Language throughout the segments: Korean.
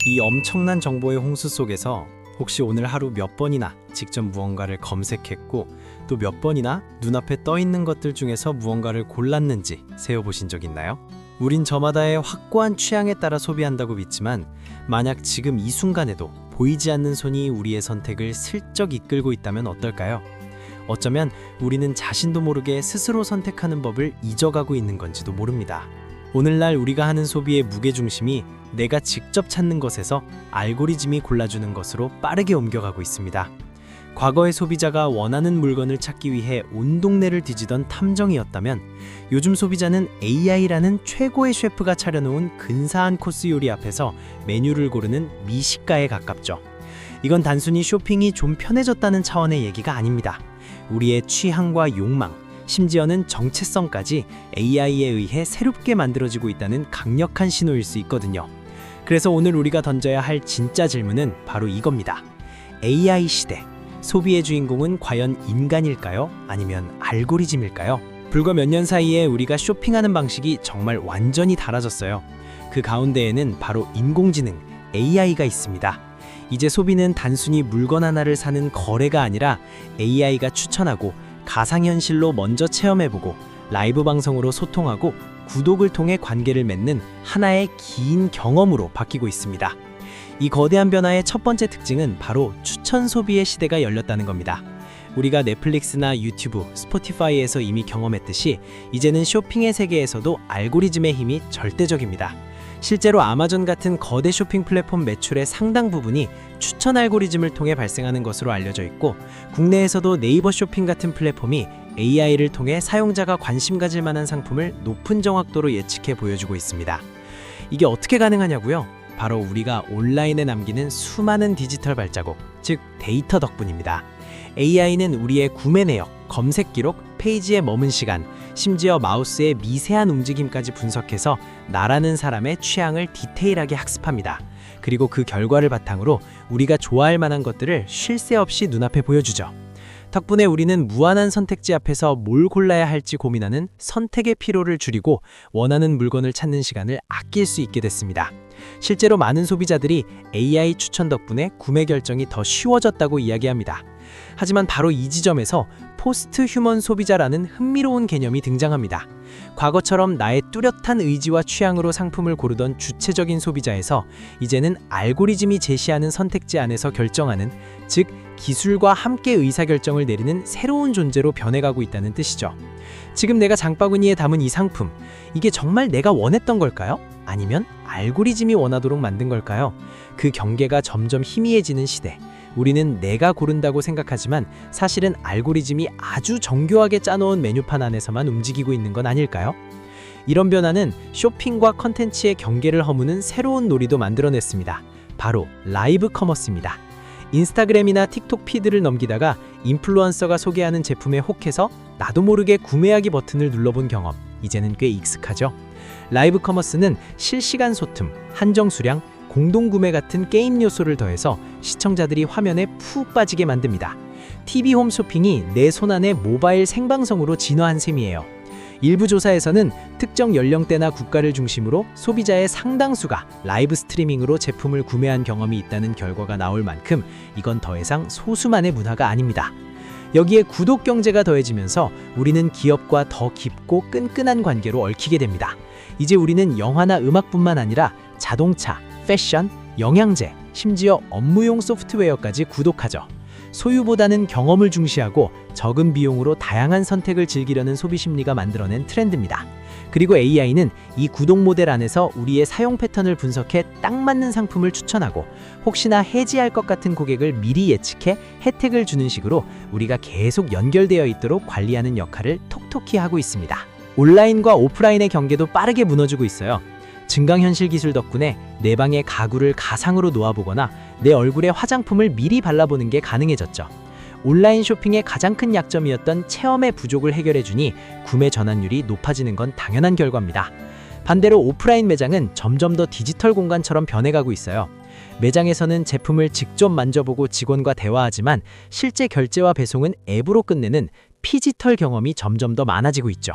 이 엄청난 정보의 홍수 속에서 혹시 오늘 하루 몇 번이나 직접 무언가를 검색했고 또 몇 번이나 눈앞에 떠 있는 것들 중에서 무언가를 골랐는지 세어보신 적 있나요? 우린 저마다의 확고한 취향에 따라 소비한다고 믿지만 만약 지금 이 순간에도 보이지 않는 손이 우리의 선택을 슬쩍 이끌고 있다면 어떨까요? 어쩌면 우리는 자신도 모르게 스스로 선택하는 법을 잊어가고 있는 건지도 모릅니다. 오늘날 우리가 하는 소비의 무게중심이 내가 직접 찾는 것에서 알고리즘이 골라주는 것으로 빠르게 옮겨가고 있습니다. 과거의 소비자가 원하는 물건을 찾기 위해 온 동네를 뒤지던 탐정이었다면 요즘 소비자는 AI라는 최고의 셰프가 차려놓은 근사한 코스 요리 앞에서 메뉴를 고르는 미식가에 가깝죠. 이건 단순히 쇼핑이 좀 편해졌다는 차원의 얘기가 아닙니다. 우리의 취향과 욕망, 심지어는 정체성까지 AI에 의해 새롭게 만들어지고 있다는 강력한 신호일 수 있거든요. 그래서 오늘 우리가 던져야 할 진짜 질문은 바로 이겁니다. AI 시대, 소비의 주인공은 과연 인간일까요? 아니면 알고리즘일까요? 불과 몇 년 사이에 우리가 쇼핑하는 방식이 정말 완전히 달라졌어요. 그 가운데에는 바로 인공지능, AI가 있습니다. 이제 소비는 단순히 물건 하나를 사는 거래가 아니라 AI가 추천하고 가상현실로 먼저 체험해보고 라이브 방송으로 소통하고 구독을 통해 관계를 맺는 하나의 긴 경험으로 바뀌고 있습니다. 이 거대한 변화의 첫 번째 특징은 바로 추천 소비의 시대가 열렸다는 겁니다. 우리가 넷플릭스나 유튜브, 스포티파이에서 이미 경험했듯이 이제는 쇼핑의 세계에서도 알고리즘의 힘이 절대적입니다. 실제로 아마존 같은 거대 쇼핑 플랫폼 매출의 상당 부분이 추천 알고리즘을 통해 발생하는 것으로 알려져 있고 국내에서도 네이버 쇼핑 같은 플랫폼이 AI를 통해 사용자가 관심 가질 만한 상품을 높은 정확도로 예측해 보여주고 있습니다. 이게 어떻게 가능하냐고요? 바로 우리가 온라인에 남기는 수많은 디지털 발자국, 즉 데이터 덕분입니다. AI는 우리의 구매 내역, 검색 기록, 페이지에 머문 시간, 심지어 마우스의 미세한 움직임까지 분석해서 나라는 사람의 취향을 디테일하게 학습합니다. 그리고 그 결과를 바탕으로 우리가 좋아할 만한 것들을 쉴 새 없이 눈앞에 보여주죠. 덕분에 우리는 무한한 선택지 앞에서 뭘 골라야 할지 고민하는 선택의 피로를 줄이고 원하는 물건을 찾는 시간을 아낄 수 있게 됐습니다. 실제로 많은 소비자들이 AI 추천 덕분에 구매 결정이 더 쉬워졌다고 이야기합니다. 하지만 바로 이 지점에서 포스트 휴먼 소비자라는 흥미로운 개념이 등장합니다. 과거처럼 나의 뚜렷한 의지와 취향으로 상품을 고르던 주체적인 소비자에서 이제는 알고리즘이 제시하는 선택지 안에서 결정하는, 즉 기술과 함께 의사결정을 내리는 새로운 존재로 변해가고 있다는 뜻이죠. 지금 내가 장바구니에 담은 이 상품, 이게 정말 내가 원했던 걸까요? 아니면 알고리즘이 원하도록 만든 걸까요? 그 경계가 점점 희미해지는 시대. 우리는 내가 고른다고 생각하지만 사실은 알고리즘이 아주 정교하게 짜놓은 메뉴판 안에서만 움직이고 있는 건 아닐까요? 이런 변화는 쇼핑과 컨텐츠의 경계를 허무는 새로운 놀이도 만들어냈습니다. 바로 라이브 커머스입니다. 인스타그램이나 틱톡 피드를 넘기다가 인플루언서가 소개하는 제품에 혹해서 나도 모르게 구매하기 버튼을 눌러본 경험, 이제는 꽤 익숙하죠? 라이브 커머스는 실시간 소통, 한정 수량, 공동구매 같은 게임 요소를 더해서 시청자들이 화면에 푹 빠지게 만듭니다. TV 홈쇼핑이 내 손안의 모바일 생방송으로 진화한 셈이에요. 일부 조사에서는 특정 연령대나 국가를 중심으로 소비자의 상당수가 라이브 스트리밍으로 제품을 구매한 경험이 있다는 결과가 나올 만큼 이건 더 이상 소수만의 문화가 아닙니다. 여기에 구독 경제가 더해지면서 우리는 기업과 더 깊고 끈끈한 관계로 얽히게 됩니다. 이제 우리는 영화나 음악뿐만 아니라 자동차, 패션, 영양제, 심지어 업무용 소프트웨어까지 구독하죠. 소유보다는 경험을 중시하고 적은 비용으로 다양한 선택을 즐기려는 소비 심리가 만들어낸 트렌드입니다. 그리고 AI는 이 구독 모델 안에서 우리의 사용 패턴을 분석해 딱 맞는 상품을 추천하고 혹시나 해지할 것 같은 고객을 미리 예측해 혜택을 주는 식으로 우리가 계속 연결되어 있도록 관리하는 역할을 톡톡히 하고 있습니다. 온라인과 오프라인의 경계도 빠르게 무너지고 있어요. 증강현실 기술 덕분에 내 방의 가구를 가상으로 놓아보거나 내 얼굴에 화장품을 미리 발라보는 게 가능해졌죠. 온라인 쇼핑의 가장 큰 약점이었던 체험의 부족을 해결해주니 구매 전환율이 높아지는 건 당연한 결과입니다. 반대로 오프라인 매장은 점점 더 디지털 공간처럼 변해가고 있어요. 매장에서는 제품을 직접 만져보고 직원과 대화하지만 실제 결제와 배송은 앱으로 끝내는 피지털 경험이 점점 더 많아지고 있죠.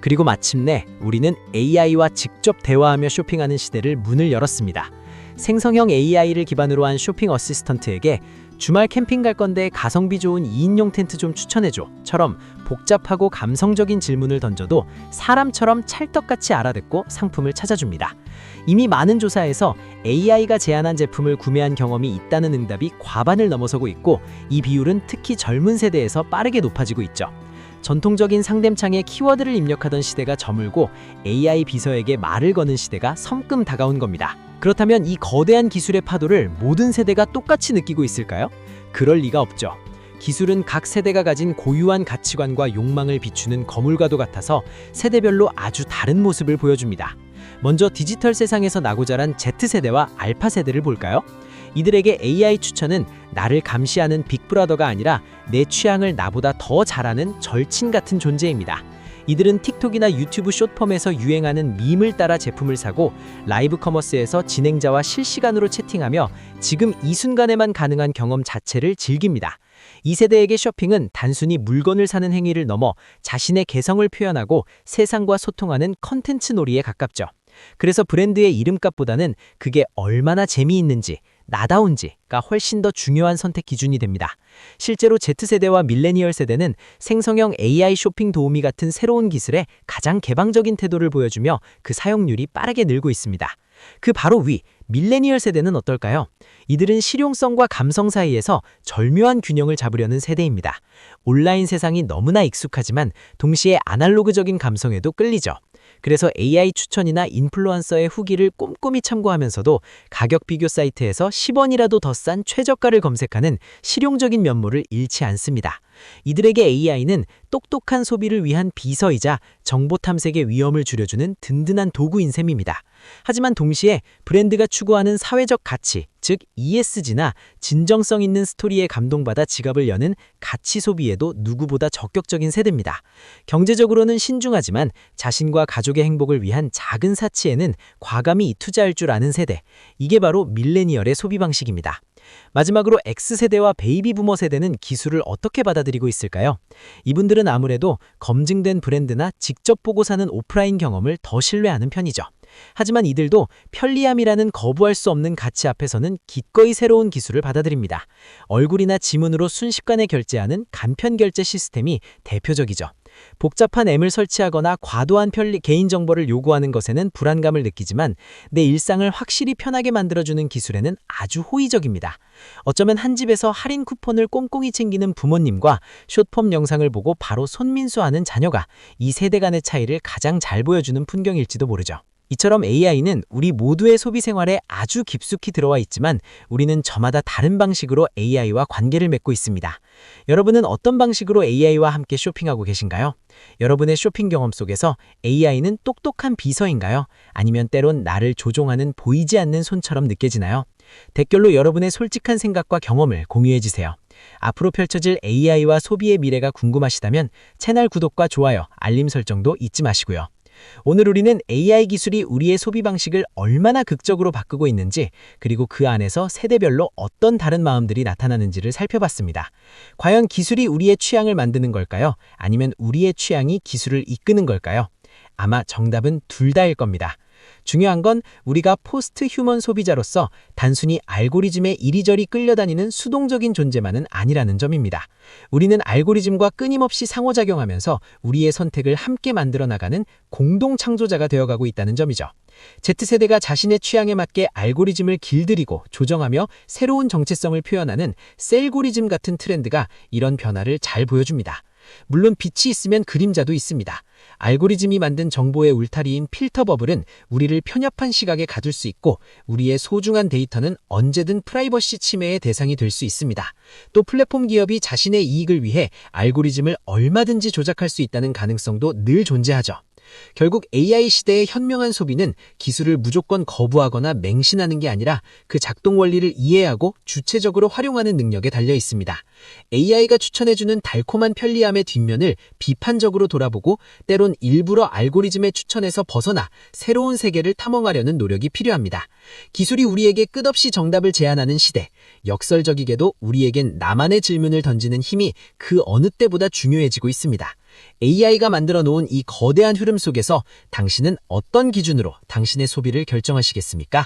그리고 마침내 우리는 AI와 직접 대화하며 쇼핑하는 시대를 문을 열었습니다. 생성형 AI를 기반으로 한 쇼핑 어시스턴트에게 주말 캠핑 갈 건데 가성비 좋은 2인용 텐트 좀 추천해줘 처럼 복잡하고 감성적인 질문을 던져도 사람처럼 찰떡같이 알아듣고 상품을 찾아줍니다. 이미 많은 조사에서 AI가 제안한 제품을 구매한 경험이 있다는 응답이 과반을 넘어서고 있고, 이 비율은 특히 젊은 세대에서 빠르게 높아지고 있죠. 전통적인 상담창에 키워드를 입력하던 시대가 저물고 AI 비서에게 말을 거는 시대가 성큼 다가온 겁니다. 그렇다면 이 거대한 기술의 파도를 모든 세대가 똑같이 느끼고 있을까요? 그럴 리가 없죠. 기술은 각 세대가 가진 고유한 가치관과 욕망을 비추는 거물과도 같아서 세대별로 아주 다른 모습을 보여줍니다. 먼저 디지털 세상에서 나고 자란 Z세대와 알파세대를 볼까요? 이들에게 AI 추천은 나를 감시하는 빅브라더가 아니라 내 취향을 나보다 더 잘 아는 절친 같은 존재입니다. 이들은 틱톡이나 유튜브 숏폼에서 유행하는 밈을 따라 제품을 사고 라이브 커머스에서 진행자와 실시간으로 채팅하며 지금 이 순간에만 가능한 경험 자체를 즐깁니다. 이 세대에게 쇼핑은 단순히 물건을 사는 행위를 넘어 자신의 개성을 표현하고 세상과 소통하는 컨텐츠 놀이에 가깝죠. 그래서 브랜드의 이름값보다는 그게 얼마나 재미있는지, 나다운지가 훨씬 더 중요한 선택 기준이 됩니다. 실제로 Z세대와 밀레니얼 세대는 생성형 AI 쇼핑 도우미 같은 새로운 기술에 가장 개방적인 태도를 보여주며 그 사용률이 빠르게 늘고 있습니다. 그 바로 위, 밀레니얼 세대는 어떨까요? 이들은 실용성과 감성 사이에서 절묘한 균형을 잡으려는 세대입니다. 온라인 세상이 너무나 익숙하지만 동시에 아날로그적인 감성에도 끌리죠. 그래서 AI 추천이나 인플루언서의 후기를 꼼꼼히 참고하면서도 가격 비교 사이트에서 10원이라도 더 싼 최저가를 검색하는 실용적인 면모를 잃지 않습니다. 이들에게 AI는 똑똑한 소비를 위한 비서이자 정보 탐색의 위험을 줄여주는 든든한 도구인 셈입니다. 하지만 동시에 브랜드가 추구하는 사회적 가치, 즉 ESG나 진정성 있는 스토리에 감동받아 지갑을 여는 가치 소비에도 누구보다 적극적인 세대입니다. 경제적으로는 신중하지만 자신과 가족의 행복을 위한 작은 사치에는 과감히 투자할 줄 아는 세대. 이게 바로 밀레니얼의 소비 방식입니다. 마지막으로 X세대와 베이비 부머 세대는 기술을 어떻게 받아들이고 있을까요? 이분들은 아무래도 검증된 브랜드나 직접 보고 사는 오프라인 경험을 더 신뢰하는 편이죠. 하지만 이들도 편리함이라는 거부할 수 없는 가치 앞에서는 기꺼이 새로운 기술을 받아들입니다. 얼굴이나 지문으로 순식간에 결제하는 간편 결제 시스템이 대표적이죠. 복잡한 앱을 설치하거나 과도한 개인정보를 요구하는 것에는 불안감을 느끼지만 내 일상을 확실히 편하게 만들어주는 기술에는 아주 호의적입니다. 어쩌면 한 집에서 할인 쿠폰을 꼼꼼히 챙기는 부모님과 숏폼 영상을 보고 바로 손민수하는 자녀가 이 세대 간의 차이를 가장 잘 보여주는 풍경일지도 모르죠. 이처럼 AI는 우리 모두의 소비 생활에 아주 깊숙이 들어와 있지만 우리는 저마다 다른 방식으로 AI와 관계를 맺고 있습니다. 여러분은 어떤 방식으로 AI와 함께 쇼핑하고 계신가요? 여러분의 쇼핑 경험 속에서 AI는 똑똑한 비서인가요? 아니면 때론 나를 조종하는 보이지 않는 손처럼 느껴지나요? 댓글로 여러분의 솔직한 생각과 경험을 공유해주세요. 앞으로 펼쳐질 AI와 소비의 미래가 궁금하시다면 채널 구독과 좋아요, 알림 설정도 잊지 마시고요. 오늘 우리는 AI 기술이 우리의 소비 방식을 얼마나 극적으로 바꾸고 있는지, 그리고 그 안에서 세대별로 어떤 다른 마음들이 나타나는지를 살펴봤습니다. 과연 기술이 우리의 취향을 만드는 걸까요? 아니면 우리의 취향이 기술을 이끄는 걸까요? 아마 정답은 둘 다일 겁니다. 중요한 건 우리가 포스트 휴먼 소비자로서 단순히 알고리즘에 이리저리 끌려다니는 수동적인 존재만은 아니라는 점입니다. 우리는 알고리즘과 끊임없이 상호작용하면서 우리의 선택을 함께 만들어 나가는 공동 창조자가 되어가고 있다는 점이죠. Z세대가 자신의 취향에 맞게 알고리즘을 길들이고 조정하며 새로운 정체성을 표현하는 셀고리즘 같은 트렌드가 이런 변화를 잘 보여줍니다. 물론 빛이 있으면 그림자도 있습니다. 알고리즘이 만든 정보의 울타리인 필터 버블은 우리를 편협한 시각에 가둘 수 있고, 우리의 소중한 데이터는 언제든 프라이버시 침해의 대상이 될 수 있습니다. 또 플랫폼 기업이 자신의 이익을 위해 알고리즘을 얼마든지 조작할 수 있다는 가능성도 늘 존재하죠. 결국 AI 시대의 현명한 소비는 기술을 무조건 거부하거나 맹신하는 게 아니라 그 작동 원리를 이해하고 주체적으로 활용하는 능력에 달려 있습니다. AI가 추천해주는 달콤한 편리함의 뒷면을 비판적으로 돌아보고 때론 일부러 알고리즘의 추천에서 벗어나 새로운 세계를 탐험하려는 노력이 필요합니다. 기술이 우리에게 끝없이 정답을 제안하는 시대, 역설적이게도 우리에겐 나만의 질문을 던지는 힘이 그 어느 때보다 중요해지고 있습니다. AI가 만들어 놓은 이 거대한 흐름 속에서 당신은 어떤 기준으로 당신의 소비를 결정하시겠습니까?